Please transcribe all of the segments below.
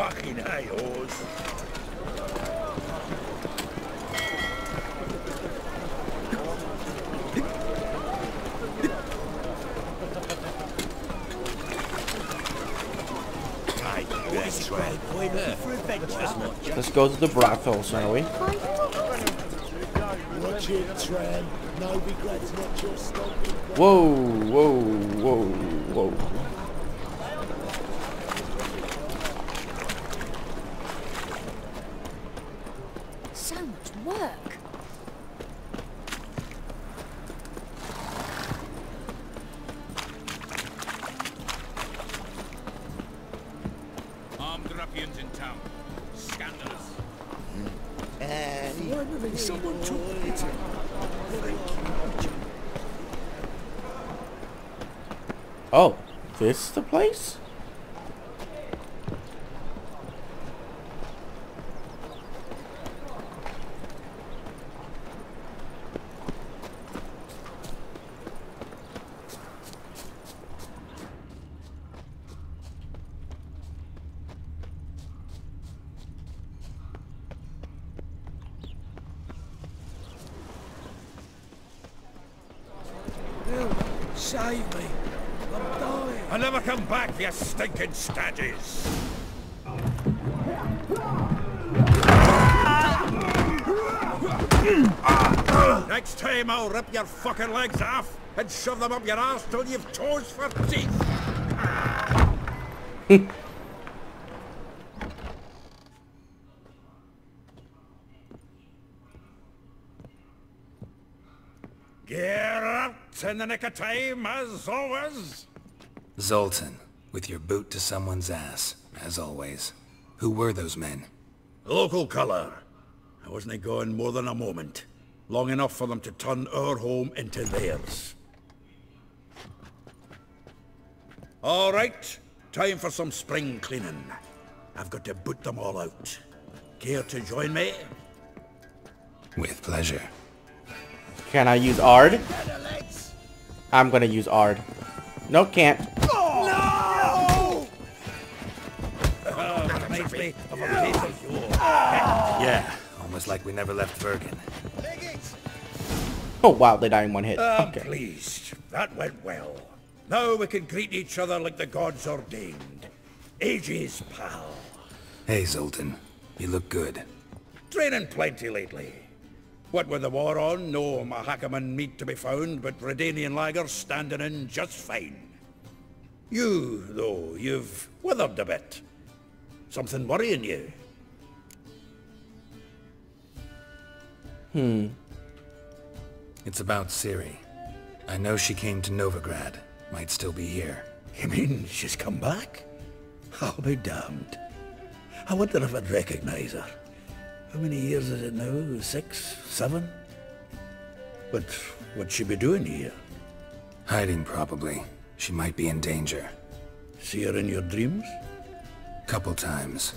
fucking hey-ohs. Let's go to the brothel, shall we? Watch it, Tram. No regrets, not your stopping. Whoa, whoa, whoa, whoa. So much work. Armed ruffians in town. Scandalous. Finally, someone took it. Thank you. Oh, this the place? Bill, save me. I'm dying. I'll never come back, you stinking stadges. Next time I'll rip your fucking legs off and shove them up your arse till you've toes for teeth. Geralt, in the nick of time, as always. Zoltan, with your boot to someone's ass, as always. Who were those men? Local colour. I wasn't gone more than a moment. Long enough for them to turn our home into theirs. All right, time for some spring cleaning. I've got to boot them all out. Care to join me? With pleasure. Can I use Ard? I'm gonna use Ard. No, can't. No! That reminds me of a place of yore. Yeah, almost like we never left Bergen. Oh wow, they die in one hit. I'm Okay. pleased. That went well. Now we can greet each other like the gods ordained. Ages, pal. Hey, Zoltan. You look good. Training plenty lately. What with the war on, no Mahakaman meat to be found, but Redanian lagers standing in just fine. You, though, you've withered a bit. Something worrying you? It's about Ciri. I know she came to Novigrad. Might still be here. You mean she's come back? I'll be damned. I wonder if I'd recognize her. How many years is it now? 6? 7? But what'd she be doing here? Hiding, probably. She might be in danger. See her in your dreams? Couple times.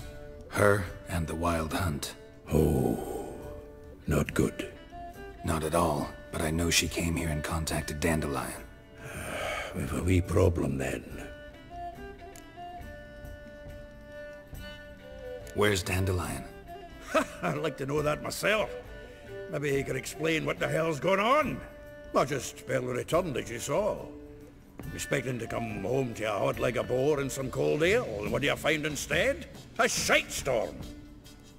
Her and the Wild Hunt. Oh, not good. Not at all, but I know she came here and contacted Dandelion. We've a wee problem then. Where's Dandelion? I'd like to know that myself. Maybe he could explain what the hell's going on. Not just barely returned, as you saw. Expecting to come home to a hot like a boar and some cold ale, and what do you find instead? A shite storm.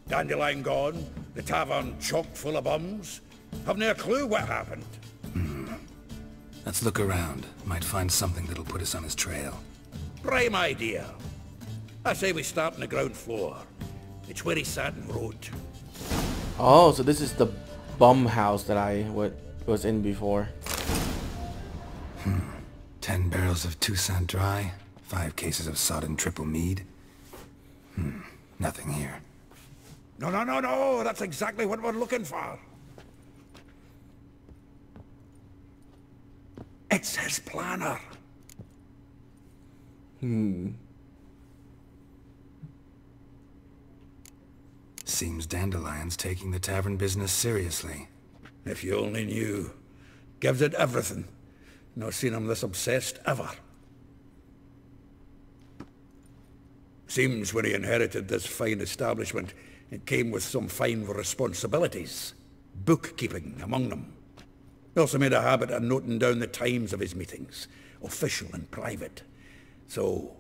Dandelion gone, the tavern chock full of bums. Haven't a clue what happened. Let's look around. Might find something that'll put us on his trail. Prime idea. I say we start on the ground floor. It's where he sat and wrote. Oh, so this is the bum house that I was in before. 10 barrels of Toussaint Dry, 5 cases of sodden triple mead. Nothing here. No, that's exactly what we're looking for. It's his planner. Seems Dandelion's taking the tavern business seriously. If you only knew. Gives it everything. Not seen him this obsessed ever. Seems when he inherited this fine establishment, it came with some fine responsibilities. Bookkeeping among them. He also made a habit of noting down the times of his meetings, official and private. So,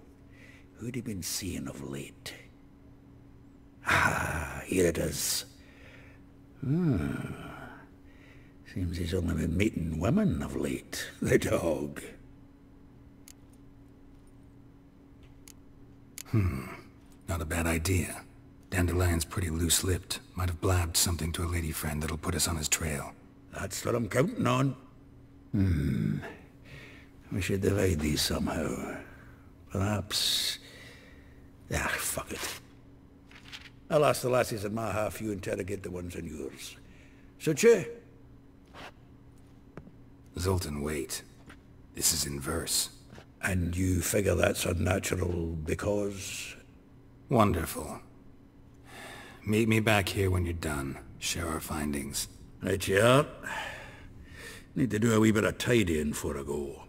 who'd he been seeing of late? Ah, here it is. Seems he's only been meeting women of late, the dog. Not a bad idea. Dandelion's pretty loose-lipped. Might have blabbed something to a lady friend that'll put us on his trail. That's what I'm counting on. We should divide these somehow. Perhaps... Ah, fuck it. I'll ask the lassies in my half, you interrogate the ones in yours. Suit you? Zoltan, wait. This is in verse. And you figure that's unnatural because... Wonderful. Meet me back here when you're done. Share our findings. Right you are. Need to do a wee bit of tidying before I go.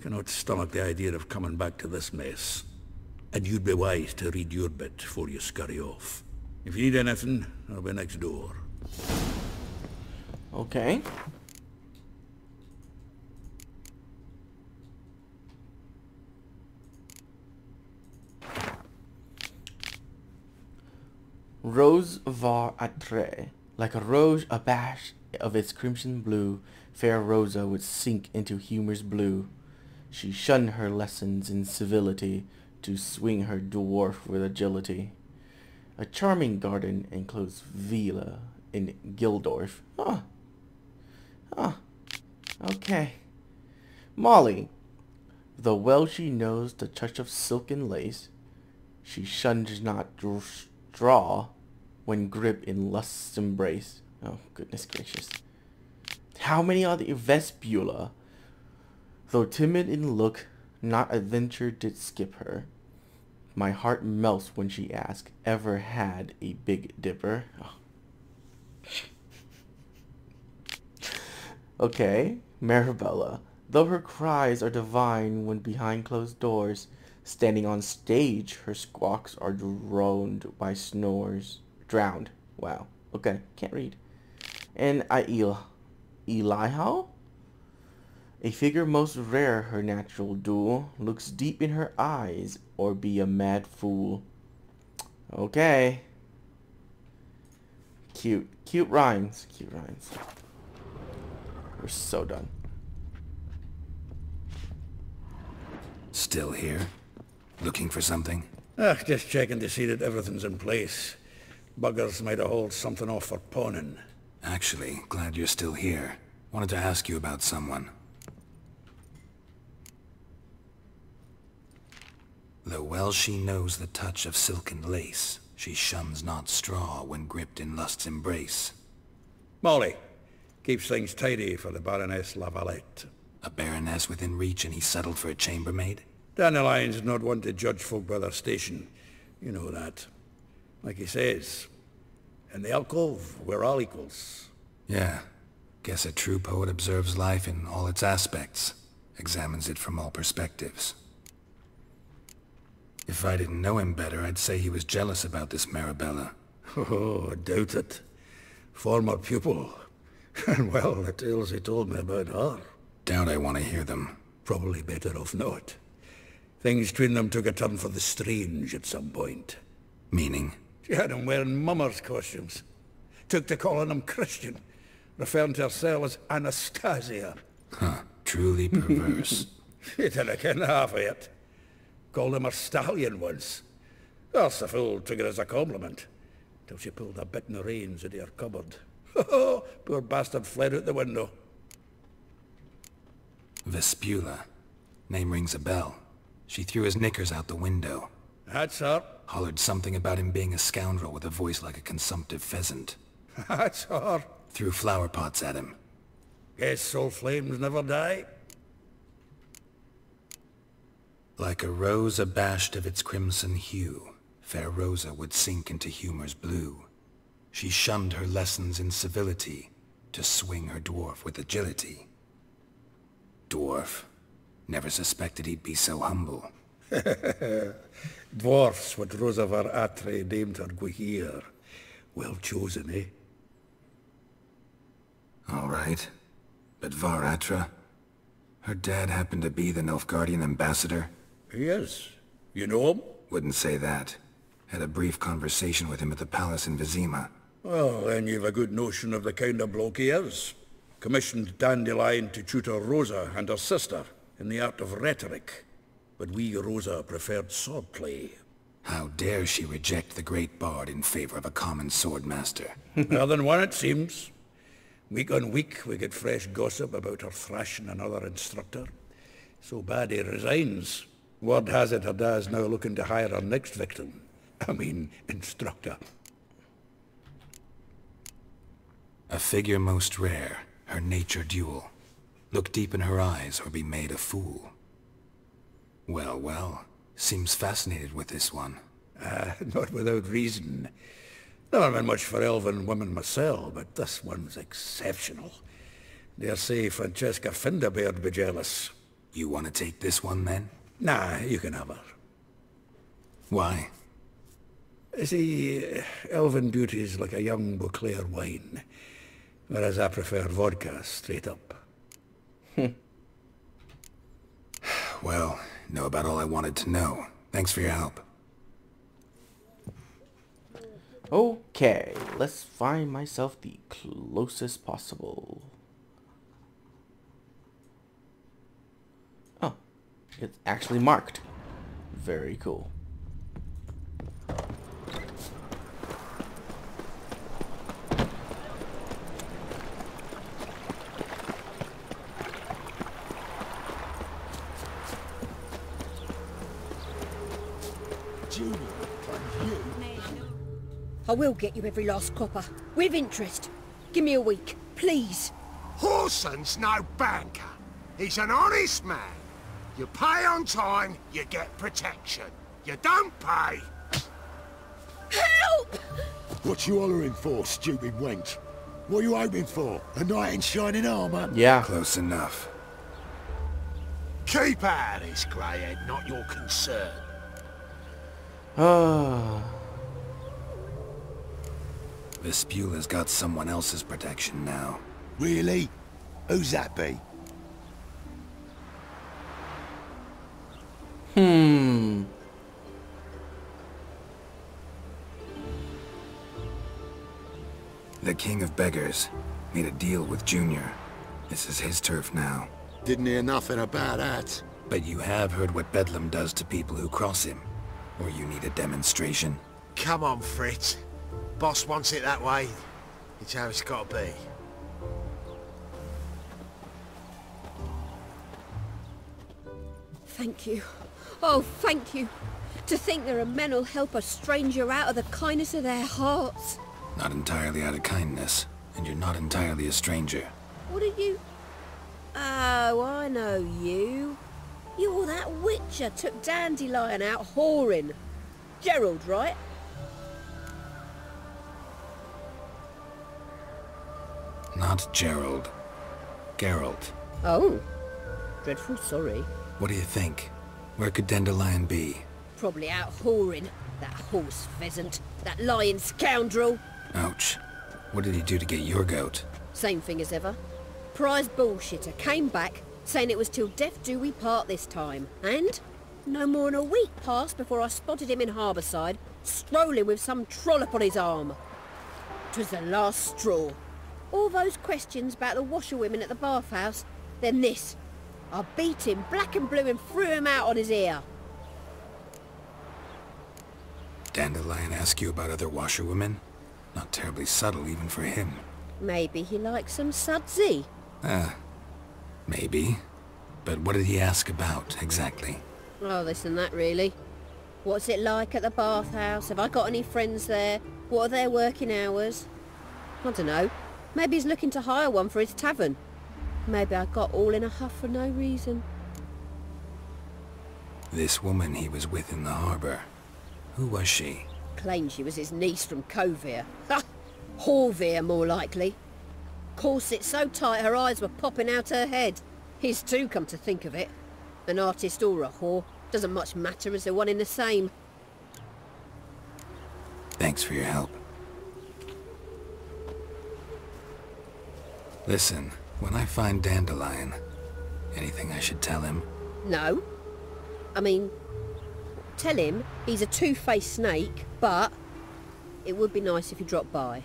Cannot stomach the idea of coming back to this mess. And you'd be wise to read your bit before you scurry off. If you need anything, I'll be next door. Okay. Rose var atre, like a rose abashed of its crimson blue, fair Rosa would sink into humor's blue. She shunned her lessons in civility, to swing her dwarf with agility. A charming garden enclosed villa in Gildorf. Okay. Molly, though well she knows the touch of silken lace, she shuns not straw when gripped in lust's embrace. Oh, goodness gracious. How many are the Vespula? Though timid in look, not a venture did skip her. My heart melts when she asks, ever had a Big Dipper? Oh. Okay, Marabella. Though her cries are divine when behind closed doors, standing on stage, her squawks are drowned by snores. Drowned. Wow. Okay, can't read. And Eliho? A figure most rare, her natural duel, looks deep in her eyes, or be a mad fool. Okay. Cute. Cute rhymes. Cute rhymes. We're so done. Still here? Looking for something? Just checking to see that everything's in place. Buggers might have hauled something off for pawning. Actually, glad you're still here. Wanted to ask you about someone. Though well she knows the touch of silken lace, she shuns not straw when gripped in lust's embrace. Molly, keeps things tidy for the Baroness Lavalette. A baroness within reach and he settled for a chambermaid? Dandelion's not one to judge folk by their station. You know that. Like he says, in the alcove, we're all equals. Yeah. Guess a true poet observes life in all its aspects, examines it from all perspectives. If I didn't know him better, I'd say he was jealous about this Marabella. Oh, I doubt it. Former pupil. And well, the tales he told me about her. Doubt I want to hear them. Probably better off not. Things between them took a turn for the strange at some point. Meaning? She had him wearing mummers' costumes. Took to calling him Christian, referring to herself as Anastasia. Huh. Truly perverse. She didn't ken half of it. Called him a stallion once. Else the fool took it as a compliment, till she pulled a bit in the reins into her cupboard. Poor bastard fled out the window. Vespula. Name rings a bell. She threw his knickers out the window. That's her. Hollered something about him being a scoundrel with a voice like a consumptive pheasant. That's her. Threw flower pots at him. Guess soul flames never die. Like a rose abashed of its crimson hue, fair Rosa would sink into humor's blue. She shunned her lessons in civility, to swing her dwarf with agility. Dwarf. Never suspected he'd be so humble. Dwarfs what Rosa var Atre named her Gwyhir. Well chosen, eh? All right. But Varatra? Her dad happened to be the Nilfgaardian ambassador? He is. You know him? Wouldn't say that. Had a brief conversation with him at the palace in Vizima. Well, then you've a good notion of the kind of bloke he is. Commissioned Dandelion to tutor Rosa and her sister in the art of rhetoric. But we, Rosa, preferred swordplay. How dare she reject the great bard in favor of a common swordmaster? More than one, it seems. Week on week, we get fresh gossip about her thrashing another instructor. So bad he resigns. Word has it her dad's now looking to hire her next victim. Instructor. A figure most rare, her nature dual. Look deep in her eyes or be made a fool. Well, well, seems fascinated with this one. Not without reason. Never been much for elven women myself, but this one's exceptional. Dare say Francesca Finderbeard be jealous. You want to take this one, then? Nah, you can have her. Why? See, elven beauty's like a young Beauclair wine, whereas I prefer vodka straight up. Well, know about all I wanted to know. Thanks for your help. Okay, let's find myself the closest possible. Oh, it's actually marked. Very cool. I will get you every last copper. With interest. Give me a week, please. Horson's no banker. He's an honest man. You pay on time, you get protection. You don't pay. Help! What you hollering for, stupid wench? What are you hoping for? A knight in shining armour? Yeah. Close enough. Keep out of this, greyhead, not your concern. Vespula's got someone else's protection now. Really? Who's that be? The King of Beggars made a deal with Junior. This is his turf now. Didn't hear nothing about that. But you have heard what Bedlam does to people who cross him. Or you need a demonstration? Come on, Fritz. Boss wants it that way. It's how it's got to be. Thank you. Oh, thank you. To think there are men who'll help a stranger out of the kindness of their hearts. Not entirely out of kindness, and you're not entirely a stranger. What are you? Oh, I know you. You're that witcher took Dandelion out whoring. Gerald, right? Not Gerald. Geralt. Oh. Dreadful sorry. What do you think? Where could Dandelion be? Probably out whoring. That horse pheasant. That lying scoundrel. Ouch. What did he do to get your goat? Same thing as ever. Prize bullshitter came back, saying it was till death do we part this time. And no more than a week passed before I spotted him in Harbourside, strolling with some trollop on his arm. 'Twas the last straw. All those questions about the washerwomen at the bathhouse, then this. I beat him black and blue and threw him out on his ear. Dandelion ask you about other washerwomen? Not terribly subtle even for him. Maybe he likes some sudsy. Maybe. But what did he ask about, exactly? Oh, this and that, really. What's it like at the bathhouse? Have I got any friends there? What are their working hours? I don't know. Maybe he's looking to hire one for his tavern. Maybe I got all in a huff for no reason. This woman he was with in the harbour. Who was she? Claimed she was his niece from Kovir. Ha! Horvir, more likely. Corset so tight her eyes were popping out her head. His too, come to think of it. An artist or a whore. Doesn't much matter as they're one in the same. Thanks for your help. Listen, when I find Dandelion, anything I should tell him? No. I mean, tell him he's a two-faced snake, but it would be nice if he dropped by.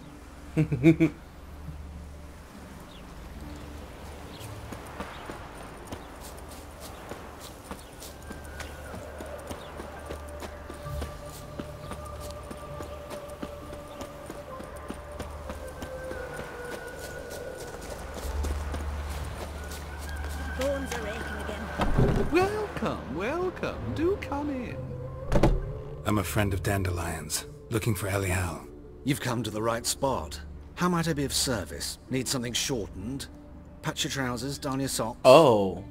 Bones are aching again. Welcome, welcome. Do come in. I'm a friend of Dandelion's, looking for Elial. You've come to the right spot. How might I be of service? Need something shortened? Patch your trousers, darn your socks. Oh.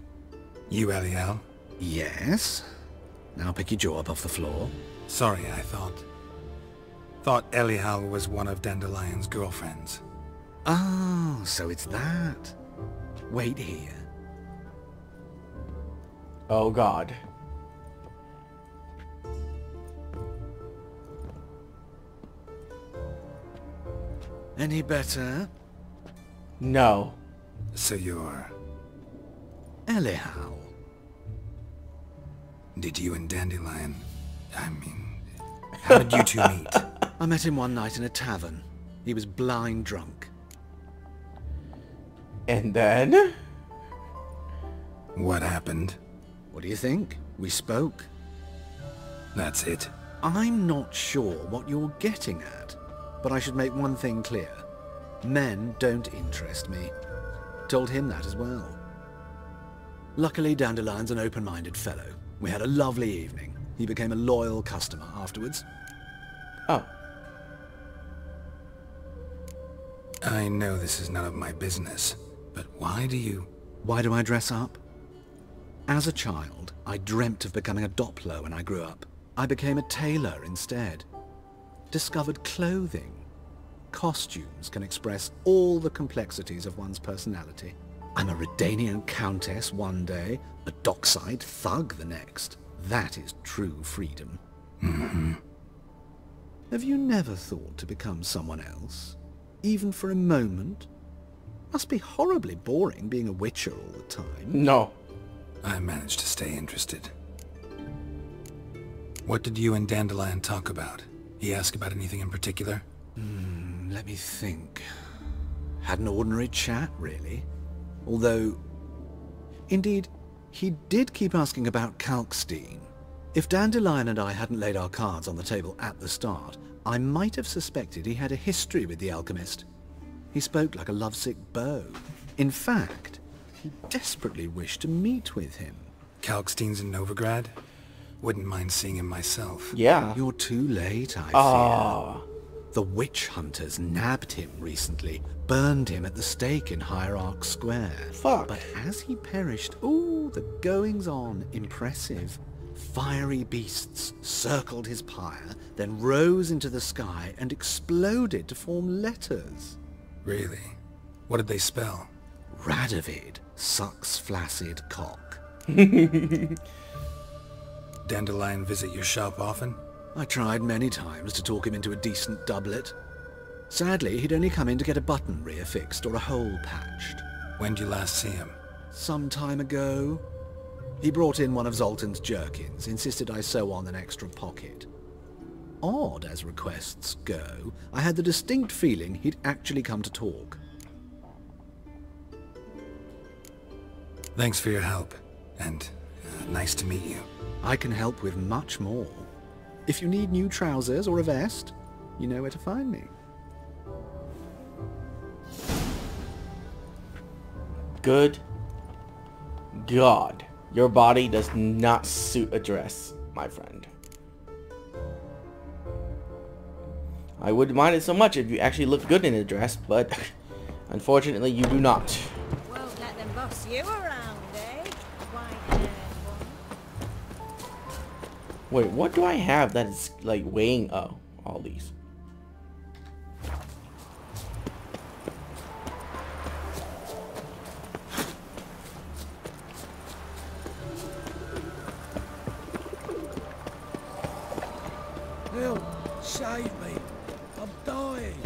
You Elial? Yes? Now pick your jaw up off the floor. Sorry, I thought Elial was one of Dandelion's girlfriends. Oh, so it's that. Wait here. Oh God. Any better? No. So you're... Elial. Did you and Dandelion... I mean... How did you two meet? I met him one night in a tavern. He was blind drunk. And then? What happened? What do you think? We spoke. That's it. I'm not sure what you're getting at, but I should make one thing clear. Men don't interest me. Told him that as well. Luckily, Dandelion's an open-minded fellow. We had a lovely evening. He became a loyal customer afterwards. Oh. I know this is none of my business, but why do you... Why do I dress up? As a child, I dreamt of becoming a Doppler when I grew up. I became a tailor instead. Discovered clothing. Costumes can express all the complexities of one's personality. I'm a Redanian countess one day, a dockside thug the next. That is true freedom. Mm-hmm. Have you never thought to become someone else? Even for a moment? Must be horribly boring being a witcher all the time. No. I managed to stay interested. What did you and Dandelion talk about? He asked about anything in particular? Let me think. Had an ordinary chat, really. Although, indeed, he did keep asking about Kalkstein. If Dandelion and I hadn't laid our cards on the table at the start, I might have suspected he had a history with the alchemist. He spoke like a lovesick beau. In fact, he desperately wished to meet with him. Kalkstein's in Novigrad? Wouldn't mind seeing him myself. Yeah. You're too late, I fear. Ah. The witch hunters nabbed him recently, burned him at the stake in Hierarch Square. Fuck. But as he perished, ooh, the goings-on, impressive. Fiery beasts circled his pyre, then rose into the sky and exploded to form letters. Really? What did they spell? Radovid sucks flaccid cock. Dandelion visit your shop often? I tried many times to talk him into a decent doublet. Sadly, he'd only come in to get a button reaffixed or a hole patched. When did you last see him? Some time ago. He brought in one of Zoltan's jerkins, insisted I sew on an extra pocket. Odd as requests go, I had the distinct feeling he'd actually come to talk. Thanks for your help, and nice to meet you. I can help with much more. If you need new trousers or a vest, you know where to find me. Good God. Your body does not suit a dress, my friend. I wouldn't mind it so much if you actually looked good in a dress, but unfortunately you do not. Won't let them boss you around, eh? White-haired one. Wait, what do I have that is like weighing? Oh, all these. Help! Save me! I'm dying!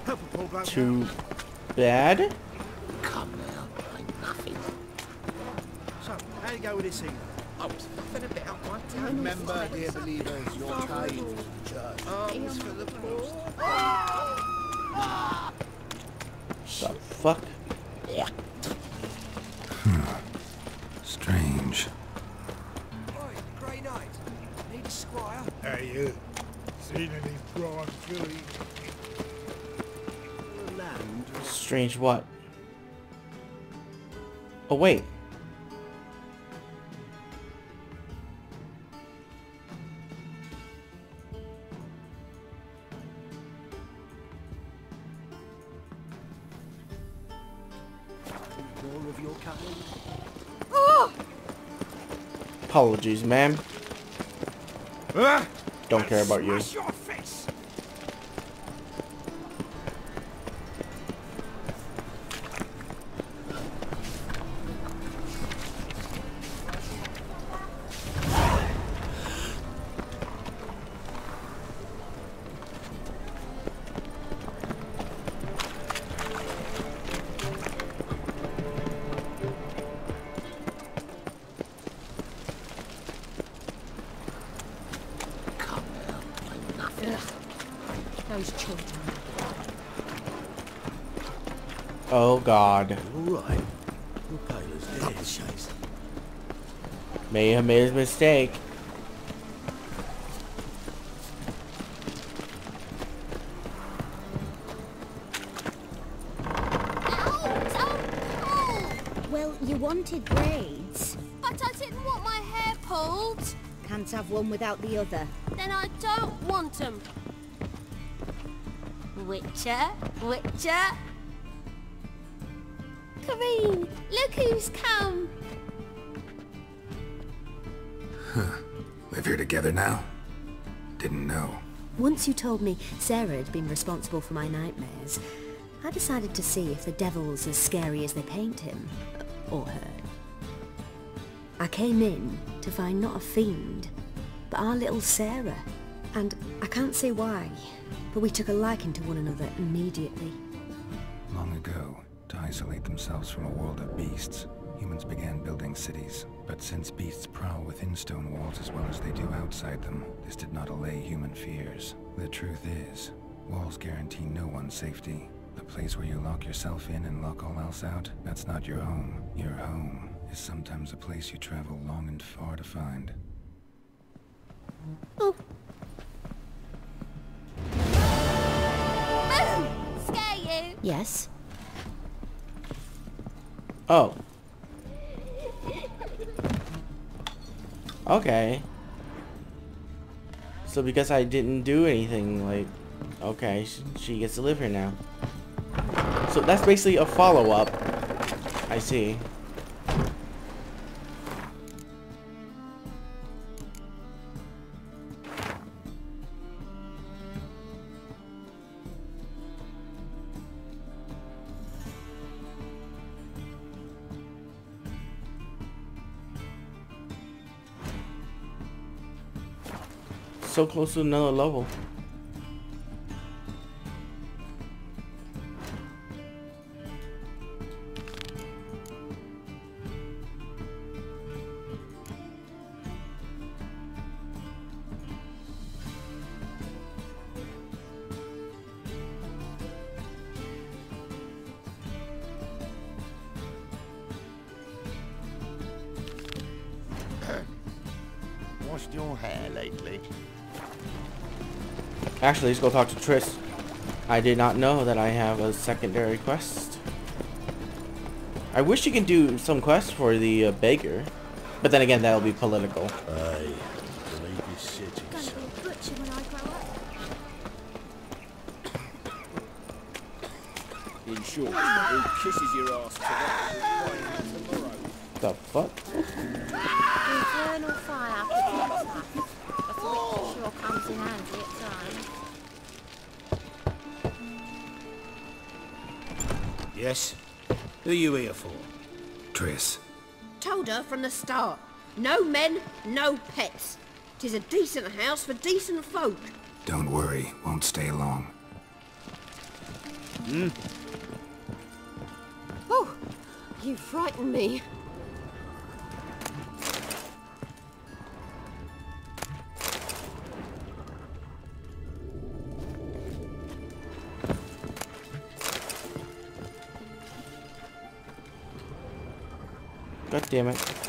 Help a poor bloke. Too bad. Come now, ain't nothing. So, how you go with this thing? I was nothing about one time. Remember, dear believers, your cave is the church. Arms for the poor. The fuck? Strange. Oi, Grey Knight. Need a squire? Hey, you. Seen any prawn filly? Land. Strange what? Oh wait. More of your coming? Apologies, ma'am. Don't care about you. Smash your face! Those children. Oh god. Alright. Your paler's dead, Chase. May have made his mistake. Well, you wanted braids. But I didn't want my hair pulled. Can't have one without the other. Then I don't want them. Witcher, Witcher. Kareen, look who's come. Live here together now? Didn't know. Once you told me Sarah had been responsible for my nightmares, I decided to see if the devil's as scary as they paint him. Or her. I came in to find not a fiend, but our little Sarah. And I can't say why, but we took a liking to one another immediately. Long ago, to isolate themselves from a world of beasts, humans began building cities. But since beasts prowl within stone walls as well as they do outside them, this did not allay human fears. The truth is, walls guarantee no one's safety. The place where you lock yourself in and lock all else out, that's not your home. Your home is sometimes a place you travel long and far to find. Oh. Scare you? Yes? Oh. Okay. So because I didn't do anything, like, okay, she gets to live here now. So that's basically a follow-up. I see. So close to another level. Washed your hair lately? Actually, let's go talk to Triss. I did not know that I have a secondary quest. I wish you can do some quests for the beggar, but then again, that'll be political. Aye, believe his city. Gonna be a butcher when I grow up. In short, who kisses your ass today, tomorrow. The fuck? Infernal fire protects us. That's which sure comes in handy at times. Yes? Who you here for? Triss. Told her from the start. No men, no pets. 'Tis a decent house for decent folk. Don't worry, won't stay long. Oh, you frightened me. God damn it.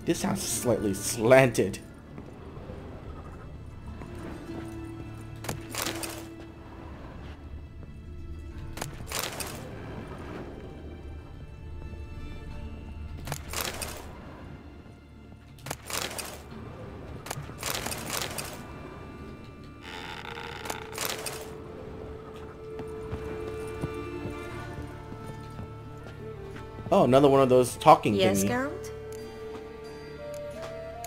This sounds slightly slanted. Oh, another one of those talking Yes, thingy. Geralt?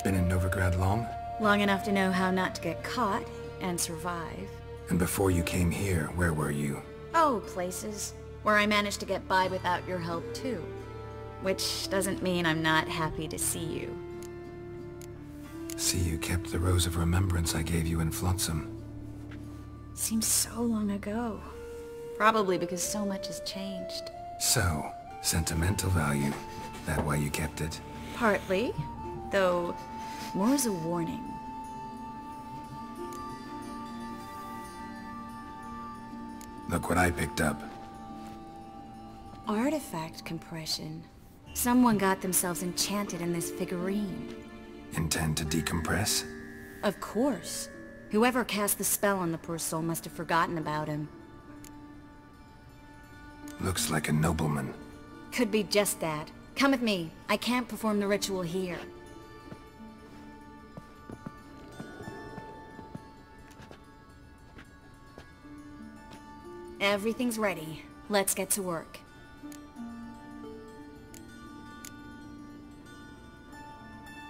Been in Novigrad long? Long enough to know how not to get caught and survive. And before you came here, where were you? Oh, places where I managed to get by without your help too. Which doesn't mean I'm not happy to see you. See, you kept the Rose of Remembrance I gave you in Flotsam. Seems so long ago. Probably because so much has changed. So, sentimental value. That why you kept it? Partly, though more as a warning. Look what I picked up. Artifact compression. Someone got themselves enchanted in this figurine. Intend to decompress? Of course. Whoever cast the spell on the poor soul must have forgotten about him. Looks like a nobleman. Could be just that. Come with me. I can't perform the ritual here. Everything's ready. Let's get to work.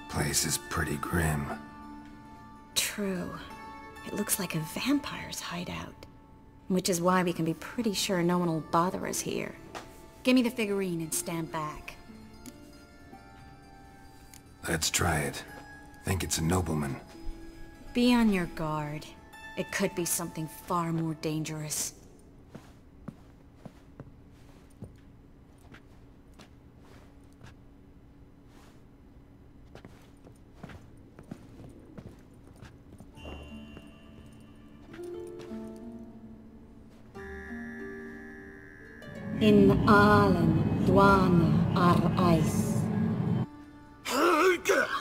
Place is pretty grim. True. It looks like a vampire's hideout. Which is why we can be pretty sure no one will bother us here. Give me the figurine and stand back. Let's try it. Think it's a nobleman. Be on your guard. It could be something far more dangerous. In Allen, Dwan, Ar Ice.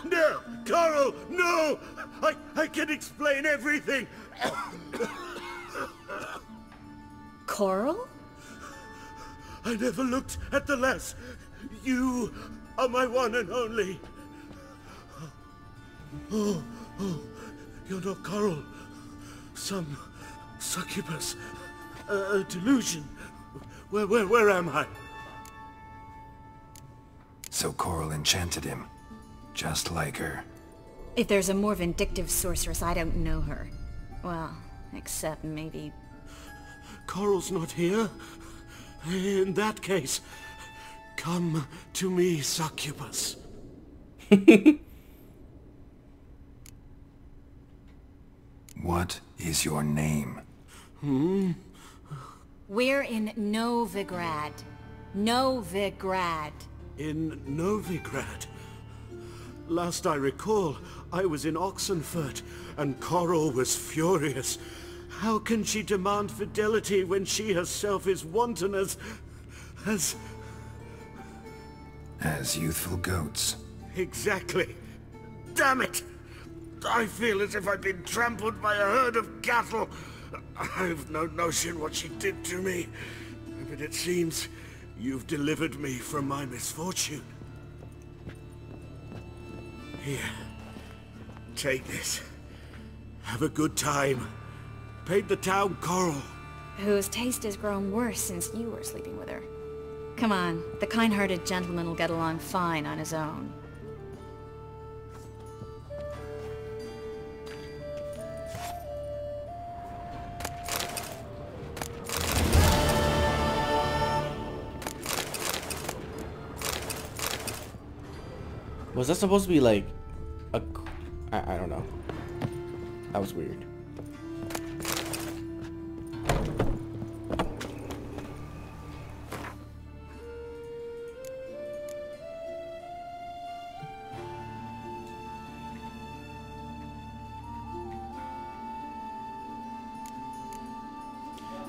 No! Coral, no! I can explain everything! Coral? I never looked at the lass. You are my one and only. Oh, you're not Coral. Some succubus. A delusion. Where am I? So Coral enchanted him. Just like her. If there's a more vindictive sorceress, I don't know her. Well, except maybe... Coral's not here? In that case, come to me, succubus. What is your name? We're in Novigrad. Novigrad. In Novigrad? Last I recall, I was in Oxenfurt, and Coral was furious. How can she demand fidelity when she herself is wanton as youthful goats. Exactly. Damn it! I feel as if I've been trampled by a herd of cattle. I've no notion what she did to me, but it seems you've delivered me from my misfortune. Here, take this. Have a good time. Paint the town coral. Whose taste has grown worse since you were sleeping with her. Come on, the kind-hearted gentleman will get along fine on his own. Was that supposed to be like a... I don't know. That was weird.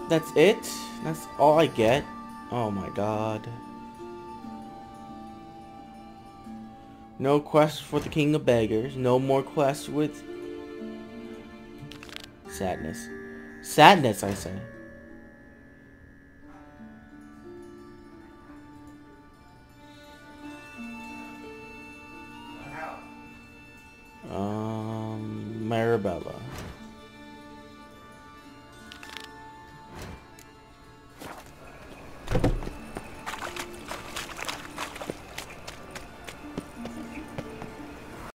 That's it? That's all I get? Oh my god. No quest for the King of Beggars. No more quests with... Sadness. Sadness, I say. Marabella.